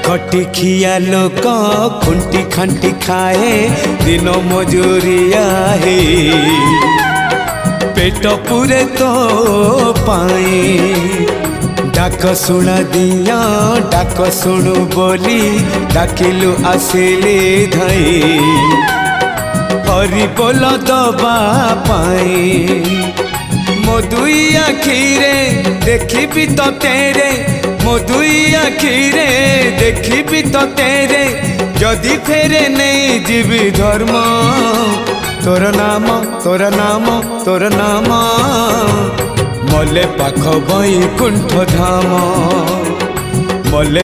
खटिखिया लोक खुंटी खांटी खाए दिन मजूरिया है पेट पूरे तो पाए डाक शुणा दिया डाक शुणु बोली डाकिलु आसिले धई हरि बोल दबा पाए मो दुई आखिरे देखी तो तेरे मो दुई आखिरे देखी तो तेरे जदि फेरे नहीं जीवी धर्म तोर नाम तोर नाम तोर नाम मले पाख बैकुंठ धाम।